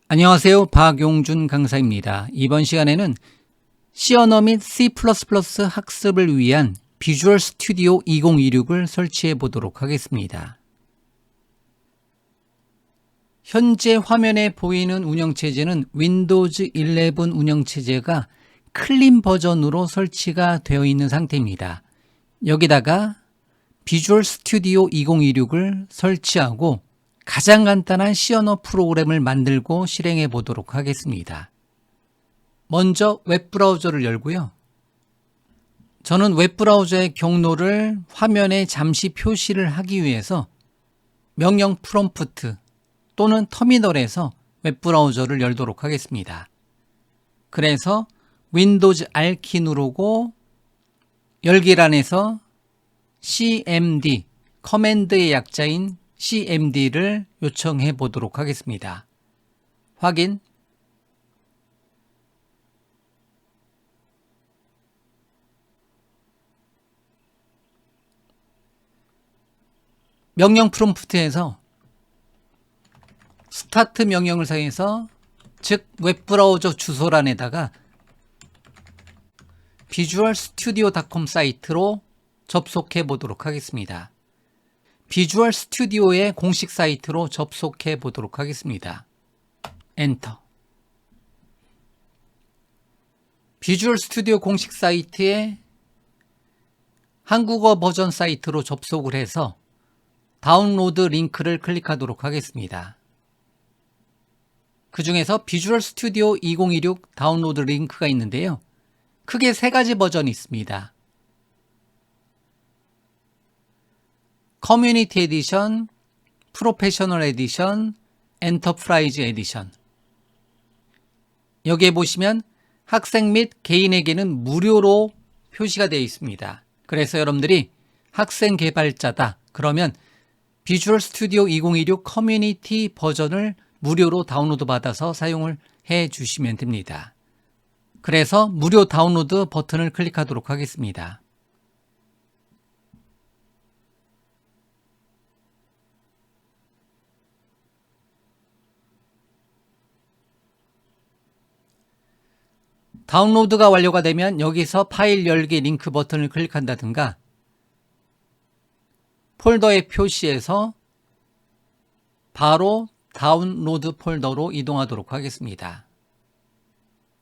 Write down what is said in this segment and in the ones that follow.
안녕하세요. 박용준 강사입니다. 이번 시간에는 C 언어 및 C++ 학습을 위한 비주얼 스튜디오 2026을 설치해 보도록 하겠습니다. 현재 화면에 보이는 운영체제는 윈도우즈 11 운영체제가 클린 버전으로 설치가 되어 있는 상태입니다. 여기다가 비주얼 스튜디오 2026을 설치하고 가장 간단한 C 언어 프로그램을 만들고 실행해 보도록 하겠습니다. 먼저 웹브라우저를 열고요. 저는 웹브라우저의 경로를 화면에 잠시 표시를 하기 위해서 명령 프롬프트 또는 터미널에서 웹브라우저를 열도록 하겠습니다. 그래서 윈도우즈 R키 누르고 열기란에서 cmd, 커맨드의 약자인 cmd를 요청해 보도록 하겠습니다. 확인. 명령 프롬프트에서 스타트 명령을 사용해서 즉 웹브라우저 주소란에다가 visualstudio.com 사이트로 접속해 보도록 하겠습니다. 비주얼 스튜디오의 공식 사이트로 접속해 보도록 하겠습니다. 엔터. 비주얼 스튜디오 공식 사이트에 한국어 버전 사이트로 접속을 해서 다운로드 링크를 클릭하도록 하겠습니다. 그 중에서 비주얼 스튜디오 2026 다운로드 링크가 있는데요. 크게 세 가지 버전이 있습니다. 커뮤니티 에디션, 프로페셔널 에디션, 엔터프라이즈 에디션. 여기에 보시면 학생 및 개인에게는 무료로 표시가 되어 있습니다. 그래서 여러분들이 학생 개발자다 그러면 비주얼 스튜디오 2026 커뮤니티 버전을 무료로 다운로드 받아서 사용을 해 주시면 됩니다. 그래서 무료 다운로드 버튼을 클릭하도록 하겠습니다. 다운로드가 완료가 되면 여기서 파일 열기 링크 버튼을 클릭한다든가 폴더의 표시에서 바로 다운로드 폴더로 이동하도록 하겠습니다.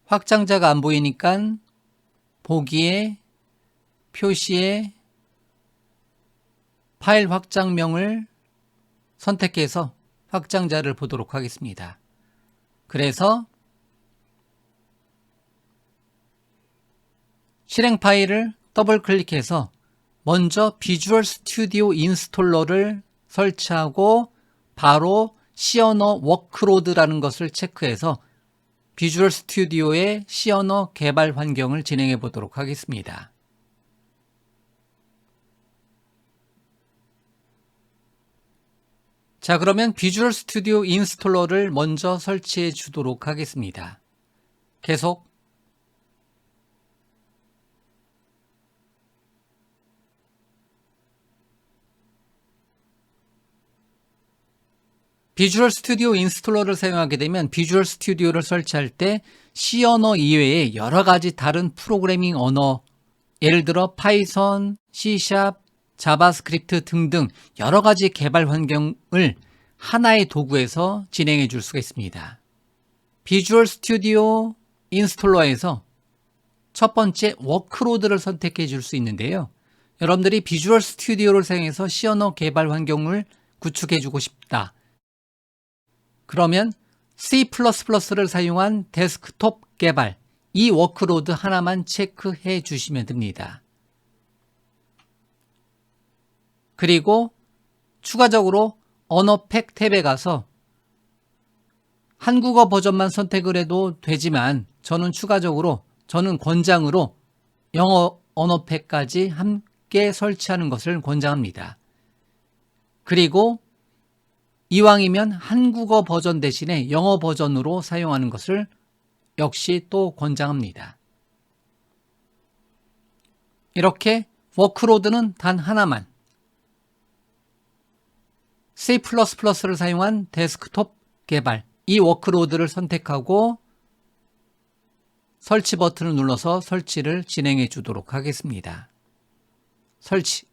확장자가 안 보이니까 보기에 표시에 파일 확장명을 선택해서 확장자를 보도록 하겠습니다. 그래서 실행 파일을 더블 클릭해서 먼저 비주얼 스튜디오 인스톨러를 설치하고 바로 C 언어 워크로드라는 것을 체크해서 비주얼 스튜디오의 C 언어 개발 환경을 진행해 보도록 하겠습니다. 자, 그러면 비주얼 스튜디오 인스톨러를 먼저 설치해 주도록 하겠습니다. 계속. 비주얼 스튜디오 인스톨러를 사용하게 되면 비주얼 스튜디오를 설치할 때 C 언어 이외에 여러 가지 다른 프로그래밍 언어, 예를 들어 파이썬, C#, 자바스크립트 등등 여러 가지 개발 환경을 하나의 도구에서 진행해 줄 수가 있습니다. 비주얼 스튜디오 인스톨러에서 첫 번째 워크로드를 선택해 줄 수 있는데요. 여러분들이 비주얼 스튜디오를 사용해서 C 언어 개발 환경을 구축해 주고 싶다. 그러면 C++를 사용한 데스크톱 개발, 이 워크로드 하나만 체크해 주시면 됩니다. 그리고 추가적으로 언어팩 탭에 가서 한국어 버전만 선택을 해도 되지만 저는 권장으로 영어 언어팩까지 함께 설치하는 것을 권장합니다. 그리고 이왕이면 한국어 버전 대신에 영어 버전으로 사용하는 것을 역시 또 권장합니다. 이렇게 워크로드는 단 하나만, C++를 사용한 데스크톱 개발, 이 워크로드를 선택하고 설치 버튼을 눌러서 설치를 진행해 주도록 하겠습니다. 설치.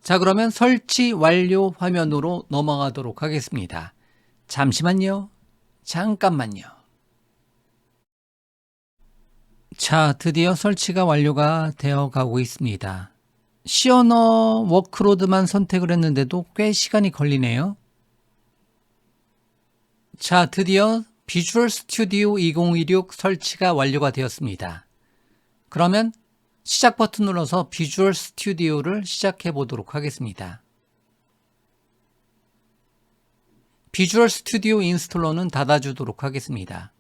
자, 그러면 설치 완료 화면으로 넘어가도록 하겠습니다. 잠시만요. 잠깐만요. 자, 드디어 설치가 완료가 되어 가고 있습니다. 시어너 워크로드만 선택을 했는데도 꽤 시간이 걸리네요. 자, 드디어 비주얼 스튜디오 2016 설치가 완료가 되었습니다. 그러면 시작 버튼 눌러서 비주얼 스튜디오를 시작해 보도록 하겠습니다. 비주얼 스튜디오 인스톨러는 닫아주도록 하겠습니다.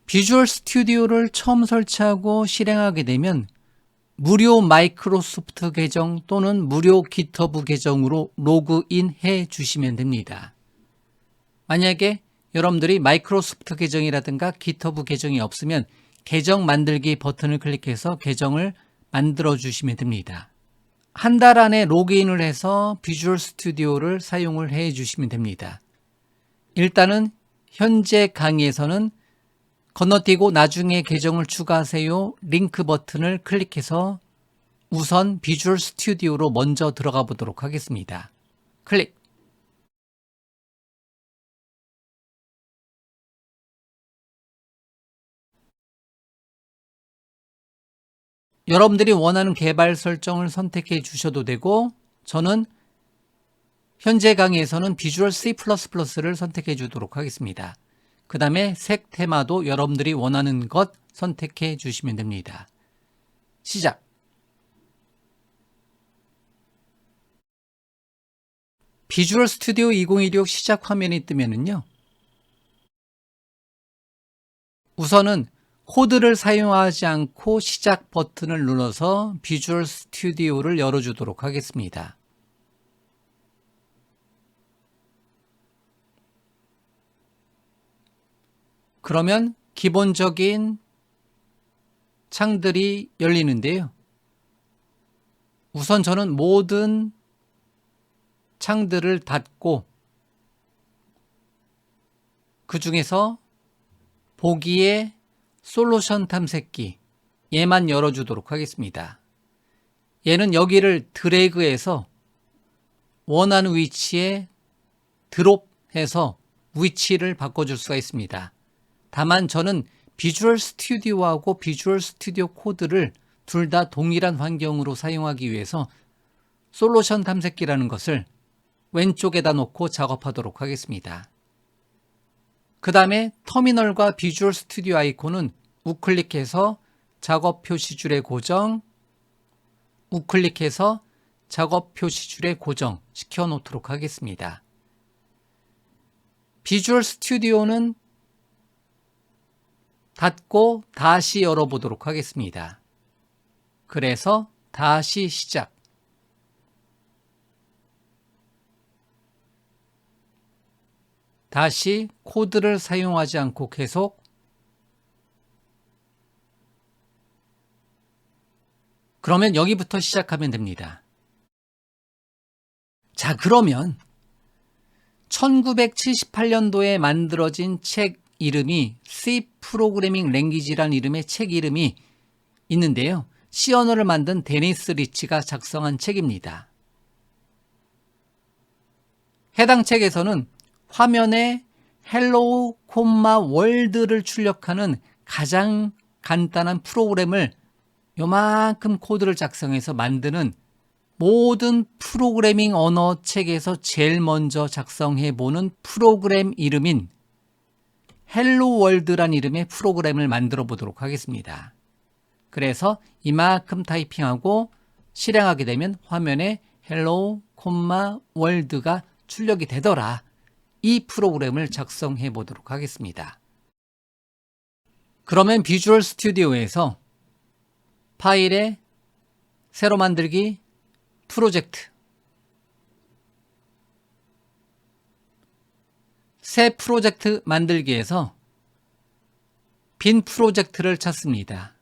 비주얼 스튜디오를 처음 설치하고 실행하게 되면 무료 마이크로소프트 계정 또는 무료 깃허브 계정으로 로그인 해 주시면 됩니다. 만약에 여러분들이 마이크로소프트 계정이라든가 깃허브 계정이 없으면 계정 만들기 버튼을 클릭해서 계정을 만들어 주시면 됩니다. 한 달 안에 로그인을 해서 비주얼 스튜디오를 사용을 해 주시면 됩니다. 일단은 현재 강의에서는 건너뛰고 나중에 계정을 추가하세요 링크 버튼을 클릭해서 우선 비주얼 스튜디오로 먼저 들어가 보도록 하겠습니다. 클릭. 여러분들이 원하는 개발 설정을 선택해 주셔도 되고 저는 현재 강의에서는 비주얼 C++를 선택해 주도록 하겠습니다. 그 다음에 색 테마도 여러분들이 원하는 것 선택해 주시면 됩니다. 시작. 비주얼 스튜디오 2016 시작 화면이 뜨면은요. 우선은 코드를 사용하지 않고 시작 버튼을 눌러서 비주얼 스튜디오를 열어주도록 하겠습니다. 그러면 기본적인 창들이 열리는데요. 우선 저는 모든 창들을 닫고 그 중에서 보기에 솔루션 탐색기 얘만 열어주도록 하겠습니다. 얘는 여기를 드래그해서 원하는 위치에 드롭해서 위치를 바꿔줄 수가 있습니다. 다만 저는 비주얼 스튜디오하고 비주얼 스튜디오 코드를 둘 다 동일한 환경으로 사용하기 위해서 솔루션 탐색기라는 것을 왼쪽에다 놓고 작업하도록 하겠습니다. 그 다음에 터미널과 비주얼 스튜디오 아이콘은 우클릭해서 작업 표시줄에 고정, 우클릭해서 작업 표시줄에 고정 시켜 놓도록 하겠습니다. 비주얼 스튜디오는 닫고 다시 열어보도록 하겠습니다. 그래서 다시 시작. 다시 코드를 사용하지 않고 계속 그러면 여기부터 시작하면 됩니다. 자, 그러면 1978년도에 만들어진 책 이름이 C 프로그래밍 랭귀지라는 이름의 책 이름이 있는데요. C 언어를 만든 데니스 리치가 작성한 책입니다. 해당 책에서는 화면에 헬로우 콤마 월드를 출력하는 가장 간단한 프로그램을 요만큼 코드를 작성해서 만드는 모든 프로그래밍 언어 책에서 제일 먼저 작성해보는 프로그램 이름인 헬로 월드란 이름의 프로그램을 만들어 보도록 하겠습니다. 그래서 이만큼 타이핑하고 실행하게 되면 화면에 헬로 콤마 월드가 출력이 되더라. 이 프로그램을 작성해 보도록 하겠습니다. 그러면 비주얼 스튜디오에서 파일에 새로 만들기 프로젝트 새 프로젝트 만들기에서 빈 프로젝트를 찾습니다.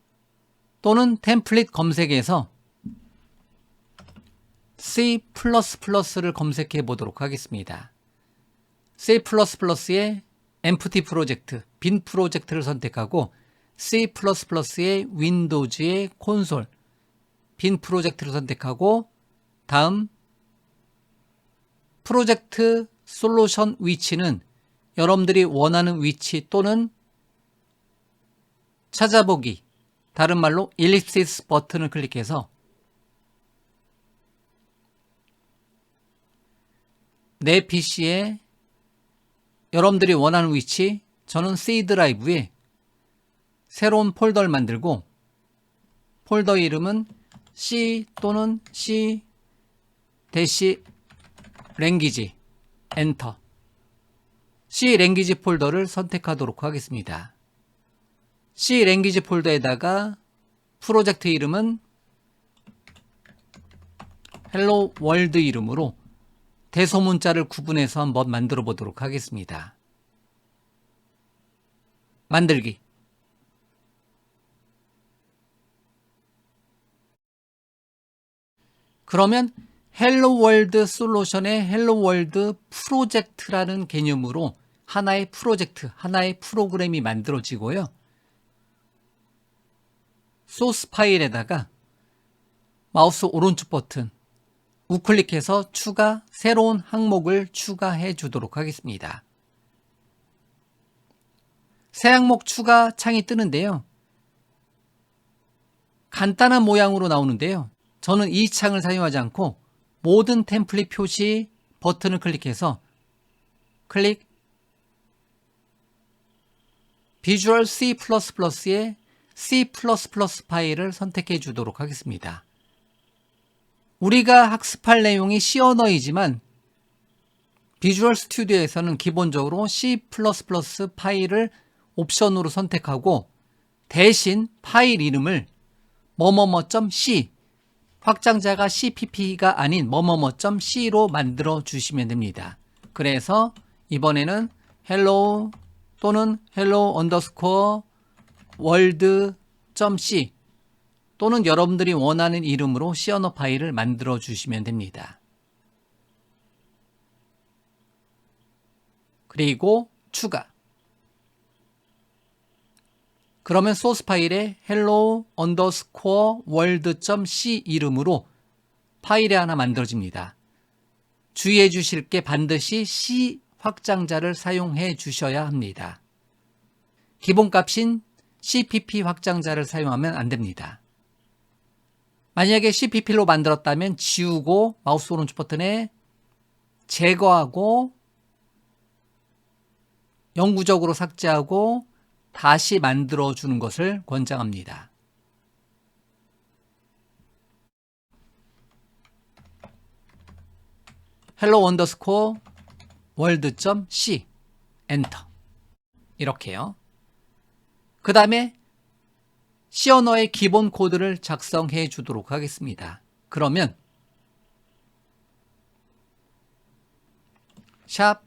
또는 템플릿 검색에서 C++를 검색해 보도록 하겠습니다. C++의 empty 프로젝트, 빈 프로젝트를 선택하고 C++의 윈도우즈의 콘솔, 빈 프로젝트를 선택하고 다음 프로젝트 솔루션 위치는 여러분들이 원하는 위치 또는 찾아보기, 다른 말로 엘립시스 버튼을 클릭해서 내 PC에 여러분들이 원하는 위치, 저는 C 드라이브에 새로운 폴더를 만들고 폴더 이름은 C 또는 C 랭귀지 엔터, C 랭귀지 폴더를 선택하도록 하겠습니다. C 랭귀지 폴더에다가 프로젝트 이름은 헬로 월드 이름으로 대소문자를 구분해서 한번 만들어 보도록 하겠습니다. 만들기. 그러면 헬로 월드 솔루션의 헬로 월드 프로젝트라는 개념으로 하나의 프로젝트, 하나의 프로그램이 만들어지고요. 소스 파일에다가 마우스 오른쪽 버튼 우클릭해서 추가, 새로운 항목을 추가해 주도록 하겠습니다. 새 항목 추가 창이 뜨는데요. 간단한 모양으로 나오는데요. 저는 이 창을 사용하지 않고 모든 템플릿 표시 버튼을 클릭해서 클릭 비주얼 C++의 C++ 파일을 선택해 주도록 하겠습니다. 우리가 학습할 내용이 C 언어이지만 비주얼 스튜디오에서는 기본적으로 C++ 파일을 옵션으로 선택하고 대신 파일 이름을 뭐뭐뭐.c, 확장자가 cpp가 아닌 뭐뭐뭐.c로 만들어 주시면 됩니다. 그래서 이번에는 hello 또는 hello_world.c 또는 여러분들이 원하는 이름으로 C 언어 파일을 만들어 주시면 됩니다. 그리고 추가. 그러면 소스 파일에 hello_world.c 이름으로 파일이 하나 만들어집니다. 주의해 주실 게 반드시 C 확장자를 사용해 주셔야 합니다. 기본값인 cpp 확장자를 사용하면 안 됩니다. 만약에 cpp로 만들었다면 지우고 마우스 오른쪽 버튼에 제거하고 영구적으로 삭제하고 다시 만들어주는 것을 권장합니다. hello_world.c 엔터 이렇게요. 그 다음에 C 언어의 기본 코드를 작성해 주도록 하겠습니다. 그러면 샵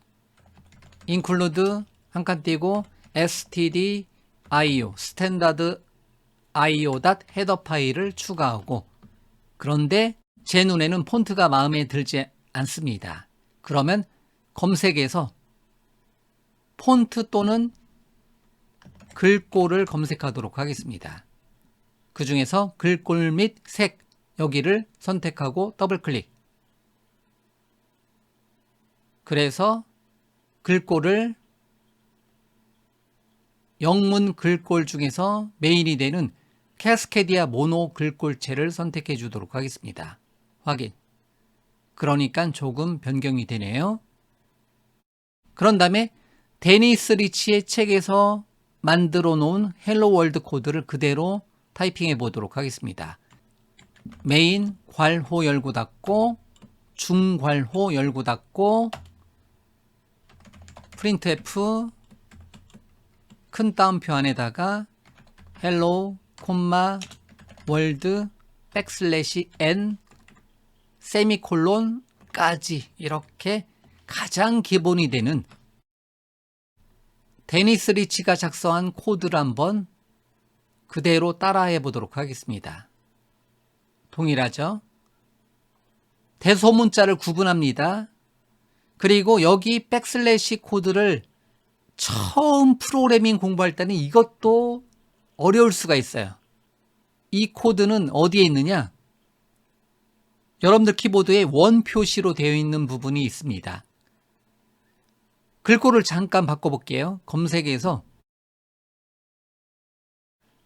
include 한 칸 띄고 stdio standard.io.header 파일을 추가하고 그런데 제 눈에는 폰트가 마음에 들지 않습니다. 그러면 검색에서 폰트 또는 글꼴을 검색하도록 하겠습니다. 그 중에서 글꼴 및 색 여기를 선택하고 더블 클릭. 그래서 글꼴을 영문 글꼴 중에서 메인이 되는 캐스케디아 모노 글꼴체를 선택해 주도록 하겠습니다. 확인. 그러니까 조금 변경이 되네요. 그런 다음에 데니스 리치의 책에서 만들어 놓은 헬로 월드 코드를 그대로 타이핑해 보도록 하겠습니다. 메인 괄호 열고 닫고 중괄호 열고 닫고 프린트F 큰 따옴표 안에다가 hello, world, n, 세미콜론까지 이렇게 가장 기본이 되는 데니스 리치가 작성한 코드를 한번 그대로 따라해 보도록 하겠습니다. 동일하죠? 대소문자를 구분합니다. 그리고 여기 백슬래시 코드를 처음 프로그래밍 공부할 때는 이것도 어려울 수가 있어요. 이 코드는 어디에 있느냐? 여러분들 키보드에 원 표시로 되어 있는 부분이 있습니다. 글꼴을 잠깐 바꿔볼게요. 검색에서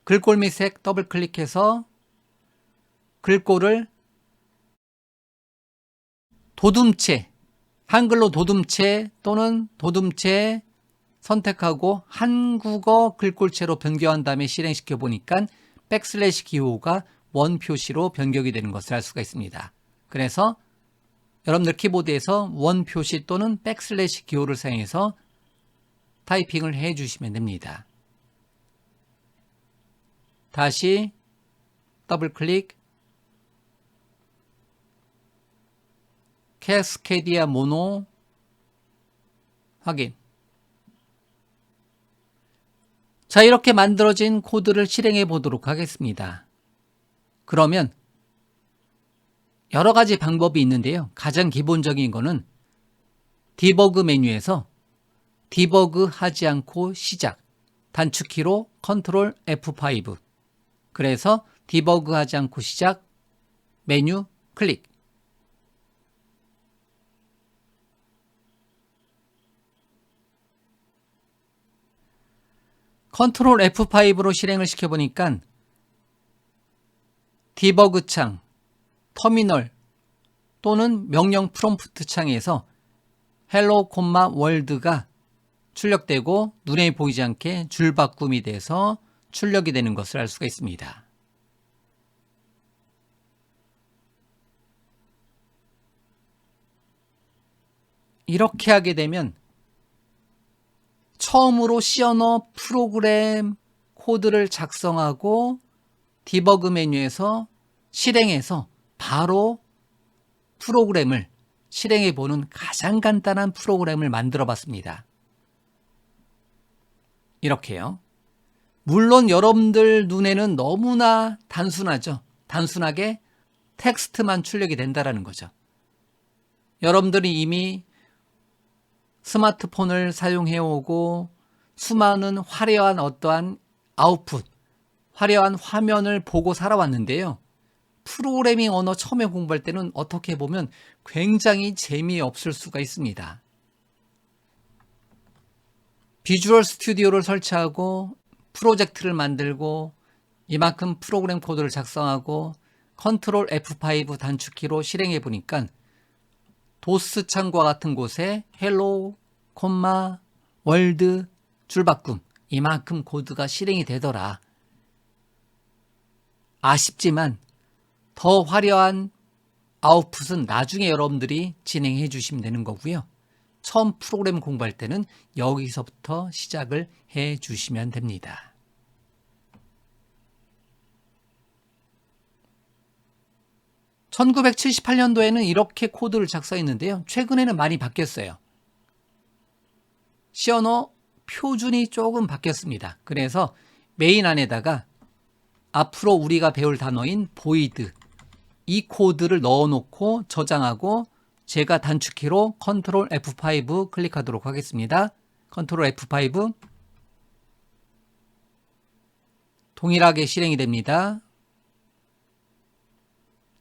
글꼴미색 더블 클릭해서 글꼴을 도둠체, 한글로 도둠체 또는 도둠체 선택하고 한국어 글꼴체로 변경한 다음에 실행시켜 보니까 백슬래시 기호가 원 표시로 변경이 되는 것을 알 수가 있습니다. 그래서 여러분들 키보드에서 원 표시 또는 백슬래시 기호를 사용해서 타이핑을 해 주시면 됩니다. 다시 더블 클릭, 캐스케디아 모노 확인. 자, 이렇게 만들어진 코드를 실행해 보도록 하겠습니다. 그러면 여러 가지 방법이 있는데요. 가장 기본적인 거는 디버그 메뉴에서 디버그 하지 않고 시작, 단축키로 컨트롤 F5. 그래서 디버그 하지 않고 시작, 메뉴 클릭. 컨트롤 F5로 실행을 시켜보니까 디버그 창, 터미널 또는 명령 프롬프트 창에서 hello, world가 출력되고 눈에 보이지 않게 줄바꿈이 돼서 출력이 되는 것을 알 수가 있습니다. 이렇게 하게 되면 처음으로 C 언어 프로그램 코드를 작성하고 디버그 메뉴에서 실행해서 바로 프로그램을 실행해 보는 가장 간단한 프로그램을 만들어 봤습니다. 이렇게요. 물론 여러분들 눈에는 너무나 단순하죠. 단순하게 텍스트만 출력이 된다는 거죠. 여러분들이 이미 스마트폰을 사용해 오고 수많은 화려한 어떠한 아웃풋, 화려한 화면을 보고 살아왔는데요. 프로그래밍 언어 처음에 공부할 때는 어떻게 보면 굉장히 재미없을 수가 있습니다. 비주얼 스튜디오를 설치하고 프로젝트를 만들고 이만큼 프로그램 코드를 작성하고 컨트롤 F5 단축키로 실행해 보니까 도스 창과 같은 곳에 hello, world 줄바꿈 이만큼 코드가 실행이 되더라. 아쉽지만 더 화려한 아웃풋은 나중에 여러분들이 진행해 주시면 되는 거고요. 처음 프로그램 공부할 때는 여기서부터 시작을 해 주시면 됩니다. (1978년도에는) 이렇게 코드를 작성했는데요. 최근에는 많이 바뀌었어요. C 언어 표준이 조금 바뀌었습니다. 그래서 메인 안에다가 앞으로 우리가 배울 단어인 void 이 코드를 넣어놓고 저장하고 제가 단축키로 컨트롤 F5 클릭하도록 하겠습니다. 컨트롤 F5 동일하게 실행이 됩니다.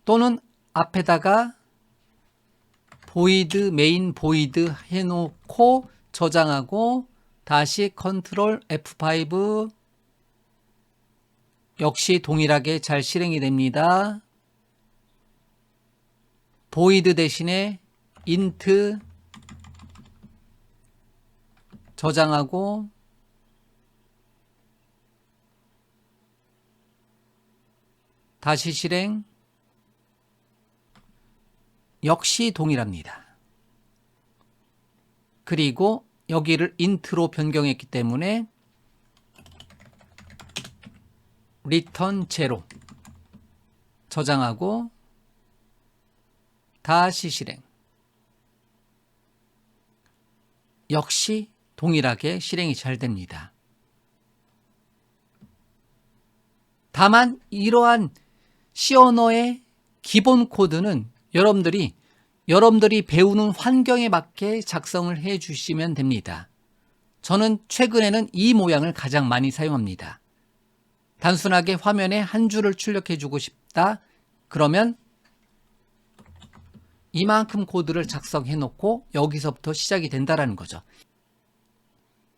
또는 앞에다가 void 메인 void 해놓고 저장하고 다시 컨트롤 F5 역시 동일하게 잘 실행이 됩니다. void 대신에 int 저장하고 다시 실행 역시 동일합니다. 그리고 여기를 int로 변경했기 때문에 return 0 저장하고 다시 실행 역시 동일하게 실행이 잘 됩니다. 다만 이러한 C 언어의 기본 코드는 여러분들이 여러분들이 배우는 환경에 맞게 작성을 해 주시면 됩니다. 저는 최근에는 이 모양을 가장 많이 사용합니다. 단순하게 화면에 한 줄을 출력해 주고 싶다. 그러면 이만큼 코드를 작성해 놓고 여기서부터 시작이 된다는 거죠.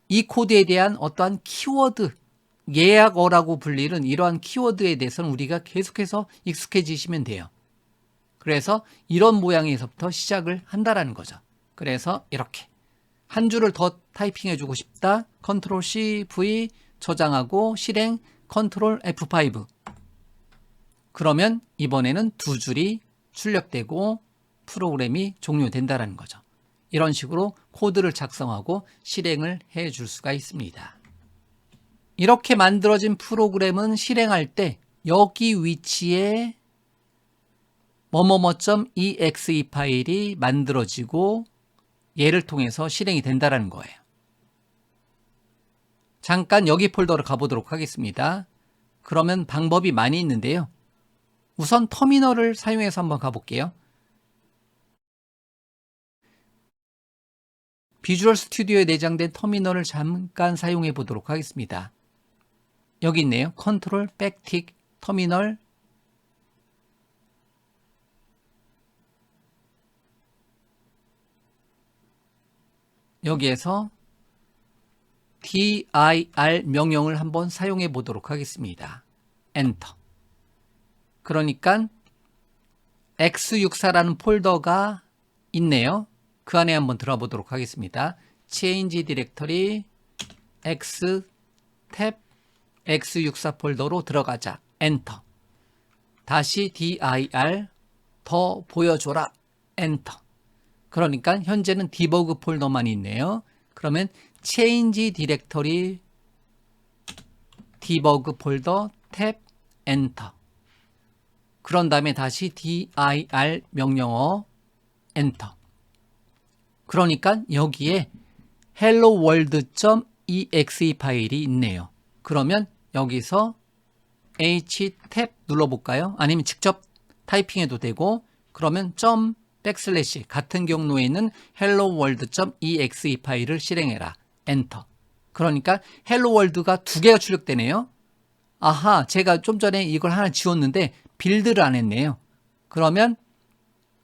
이 코드에 대한 어떠한 키워드, 예약어라고 불리는 이러한 키워드에 대해서는 우리가 계속해서 익숙해지시면 돼요. 그래서 이런 모양에서부터 시작을 한다는 거죠. 그래서 이렇게 한 줄을 더 타이핑해 주고 싶다. 컨트롤 C, V 저장하고 실행 컨트롤 F5. 그러면 이번에는 두 줄이 출력되고 프로그램이 종료된다는 거죠. 이런 식으로 코드를 작성하고 실행을 해 줄 수가 있습니다. 이렇게 만들어진 프로그램은 실행할 때 여기 위치에 뭐뭐뭐.exe 파일이 만들어지고 얘를 통해서 실행이 된다는 거예요. 잠깐 여기 폴더로 가보도록 하겠습니다. 그러면 방법이 많이 있는데요. 우선 터미널을 사용해서 한번 가볼게요. 비주얼 스튜디오에 내장된 터미널을 잠깐 사용해 보도록 하겠습니다. 여기 있네요. 컨트롤 백틱 터미널. 여기에서 dir 명령을 한번 사용해 보도록 하겠습니다. 엔터. 그러니까 x64라는 폴더가 있네요. 그 안에 한번 들어가 보도록 하겠습니다. change directory x 탭 x64 폴더로 들어가자. 엔터. 다시 dir 더 보여줘라. 엔터. 그러니까 현재는 디버그 폴더만 있네요. 그러면 change directory 디버그 폴더 탭 엔터. 그런 다음에 다시 dir 명령어 엔터. 그러니까 여기에 helloworld.exe 파일이 있네요. 그러면 여기서 h 탭 눌러볼까요? 아니면 직접 타이핑해도 되고, 그러면 백슬래시 같은 경로에는 helloworld.exe 파일을 실행해라. 엔터. 그러니까 helloworld가 두 개가 출력되네요. 아하, 제가 좀 전에 이걸 하나 지웠는데 빌드를 안 했네요. 그러면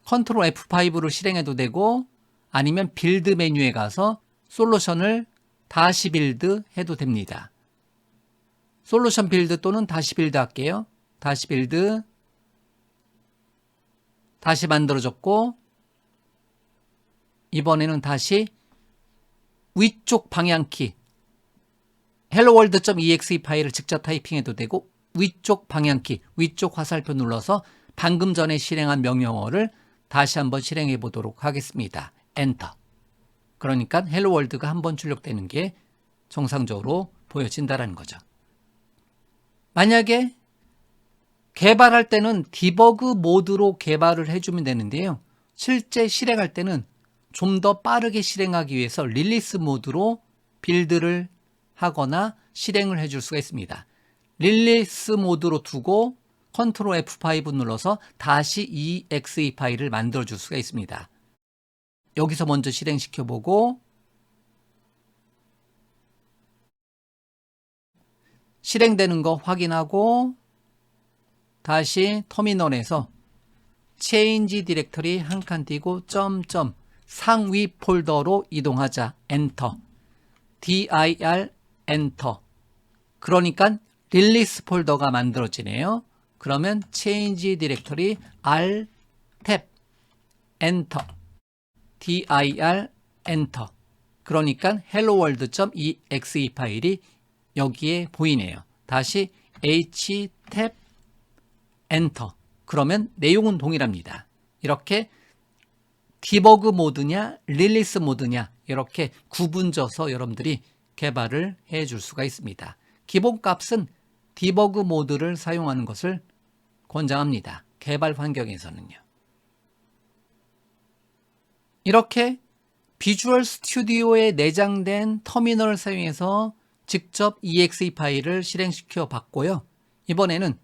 컨트롤 F5를 실행해도 되고, 아니면 빌드 메뉴에 가서 솔루션을 다시 빌드 해도 됩니다. 솔루션 빌드 또는 다시 빌드 할게요. 다시 빌드. 다시 만들어졌고, 이번에는 다시 위쪽 방향키 helloworld.exe 파일을 직접 타이핑해도 되고, 위쪽 방향키, 위쪽 화살표 눌러서 방금 전에 실행한 명령어를 다시 한번 실행해 보도록 하겠습니다. 엔터. 그러니까 helloworld가 한번 출력되는 게 정상적으로 보여진다는 거죠. 만약에 개발할 때는 디버그 모드로 개발을 해주면 되는데요. 실제 실행할 때는 좀 더 빠르게 실행하기 위해서 릴리스 모드로 빌드를 하거나 실행을 해줄 수가 있습니다. 릴리스 모드로 두고 컨트롤 F5 눌러서 다시 exe 파일을 만들어 줄 수가 있습니다. 여기서 먼저 실행시켜보고, 실행되는 거 확인하고, 다시 터미널에서 change directory 한 칸 띄고 상위 폴더로 이동하자. 엔터. dir 엔터. 그러니까 릴리스 폴더가 만들어지네요. 그러면 change directory r 탭 엔터. dir 엔터. 그러니까 helloworld.exe 파일이 여기에 보이네요. 다시 h 탭 엔터. 그러면 내용은 동일합니다. 이렇게 디버그 모드냐 릴리스 모드냐 이렇게 구분져서 여러분들이 개발을 해줄 수가 있습니다. 기본값은 디버그 모드를 사용하는 것을 권장합니다. 개발 환경에서는요. 이렇게 비주얼 스튜디오에 내장된 터미널을 사용해서 직접 exe 파일을 실행시켜 봤고요. 이번에는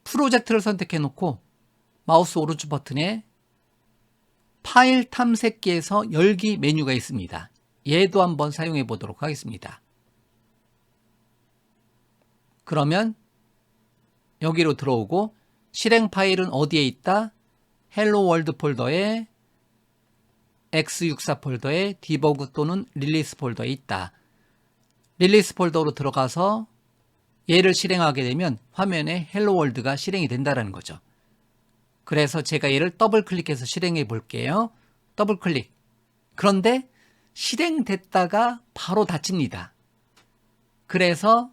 프로젝트를 선택해 놓고 마우스 오른쪽 버튼에 파일 탐색기에서 열기 메뉴가 있습니다. 얘도 한번 사용해 보도록 하겠습니다. 그러면 여기로 들어오고 실행 파일은 어디에 있다? 헬로 월드 폴더에 x64 폴더에 디버그 또는 릴리스 폴더에 있다. 릴리스 폴더로 들어가서 얘를 실행하게 되면 화면에 헬로 월드가 실행이 된다는 거죠. 그래서 제가 얘를 더블 클릭해서 실행해 볼게요. 더블 클릭. 그런데 실행됐다가 바로 닫힙니다. 그래서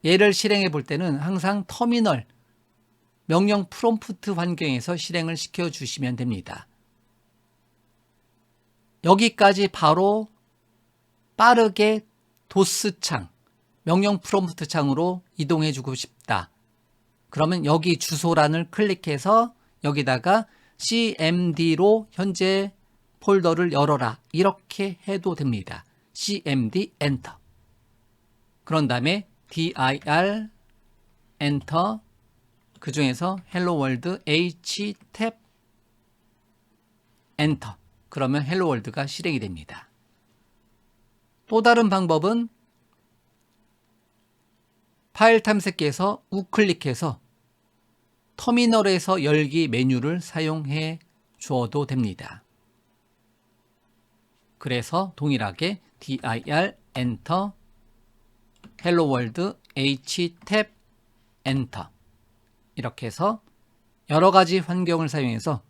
얘를 실행해 볼 때는 항상 터미널 명령 프롬프트 환경에서 실행을 시켜 주시면 됩니다. 여기까지 바로 빠르게 도스 창, 명령 프롬프트 창으로 이동해 주고 싶다. 그러면 여기 주소란을 클릭해서 여기다가 cmd로 현재 폴더를 열어라. 이렇게 해도 됩니다. cmd 엔터. 그런 다음에 dir 엔터. 그 중에서 헬로 월드 h 탭 엔터. 그러면 헬로 월드가 실행이 됩니다. 또 다른 방법은 파일 탐색기에서 우클릭해서 터미널에서 열기 메뉴를 사용해 주어도 됩니다. 그래서 동일하게 dir 엔터 헬로 월드 h 탭 엔터 이렇게 해서 여러 가지 환경을 사용해서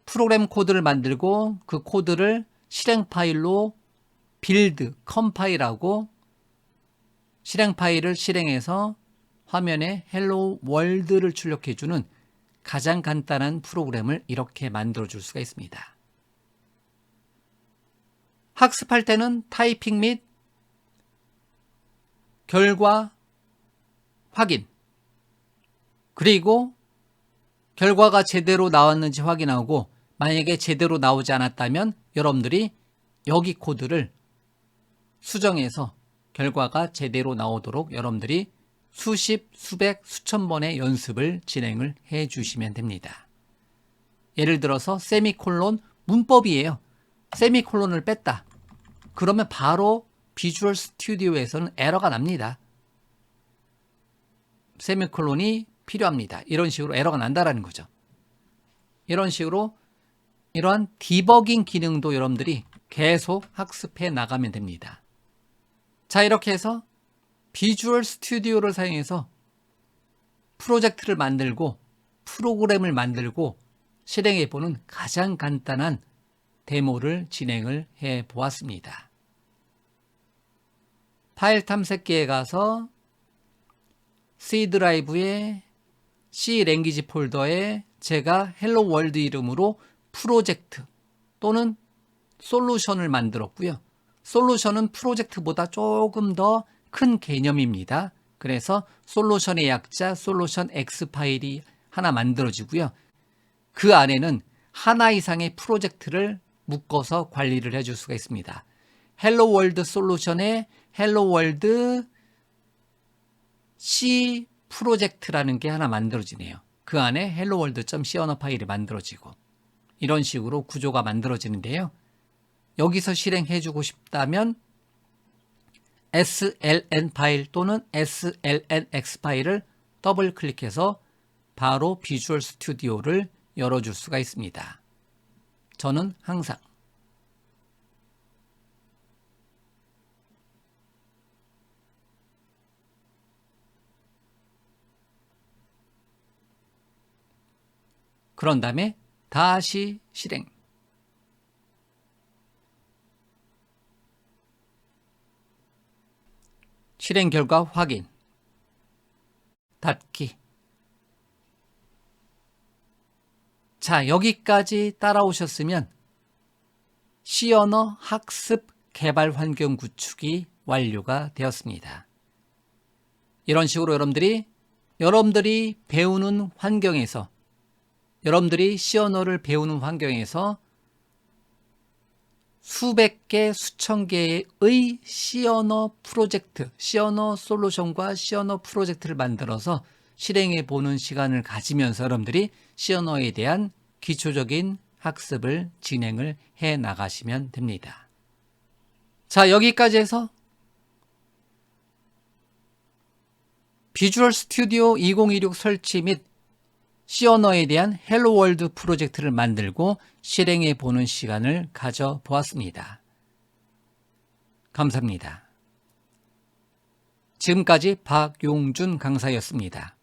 프로그램 코드를 만들고 그 코드를 실행 파일로 빌드, 컴파일하고 실행 파일을 실행해서 화면에 헬로 월드를 출력해주는 가장 간단한 프로그램을 이렇게 만들어 줄 수가 있습니다. 학습할 때는 타이핑 및 결과 확인, 그리고 결과가 제대로 나왔는지 확인하고 만약에 제대로 나오지 않았다면 여러분들이 여기 코드를 수정해서 결과가 제대로 나오도록 여러분들이 수십, 수백, 수천 번의 연습을 진행을 해 주시면 됩니다. 예를 들어서 세미콜론 문법이에요. 세미콜론을 뺐다. 그러면 바로 비주얼 스튜디오에서는 에러가 납니다. 세미콜론이 필요합니다. 이런 식으로 에러가 난다라는 거죠. 이런 식으로 이러한 디버깅 기능도 여러분들이 계속 학습해 나가면 됩니다. 자, 이렇게 해서 비주얼 스튜디오를 사용해서 프로젝트를 만들고 프로그램을 만들고 실행해 보는 가장 간단한 데모를 진행을 해 보았습니다. 파일 탐색기에 가서 C 드라이브에 C 랭귀지 폴더에 제가 헬로 월드 이름으로 프로젝트 또는 솔루션을 만들었고요. 솔루션은 프로젝트보다 조금 더 큰 개념입니다. 그래서 솔루션의 약자 솔루션 X 파일이 하나 만들어지고요. 그 안에는 하나 이상의 프로젝트를 묶어서 관리를 해줄 수가 있습니다. 헬로 월드 솔루션에 헬로 월드 C 프로젝트라는 게 하나 만들어지네요. 그 안에 helloworld.c 언어 파일이 만들어지고 이런 식으로 구조가 만들어지는데요. 여기서 실행해주고 싶다면 sln 파일 또는 slnx 파일을 더블 클릭해서 바로 비주얼 스튜디오를 열어줄 수가 있습니다. 저는 항상 그런 다음에 다시 실행. 실행 결과 확인. 닫기. 자, 여기까지 따라오셨으면 C 언어 학습 개발 환경 구축이 완료가 되었습니다. 이런 식으로 여러분들이 배우는 환경에서 여러분들이 C 언어를 배우는 환경에서 수백 개, 수천 개의 C 언어 프로젝트, C 언어 솔루션과 C 언어 프로젝트를 만들어서 실행해 보는 시간을 가지면서 여러분들이 C 언어에 대한 기초적인 학습을 진행을 해 나가시면 됩니다. 자, 여기까지 해서 비주얼 스튜디오 2026 설치 및 C 언어에 대한 헬로 월드 프로젝트를 만들고 실행해 보는 시간을 가져보았습니다. 감사합니다. 지금까지 박용준 강사였습니다.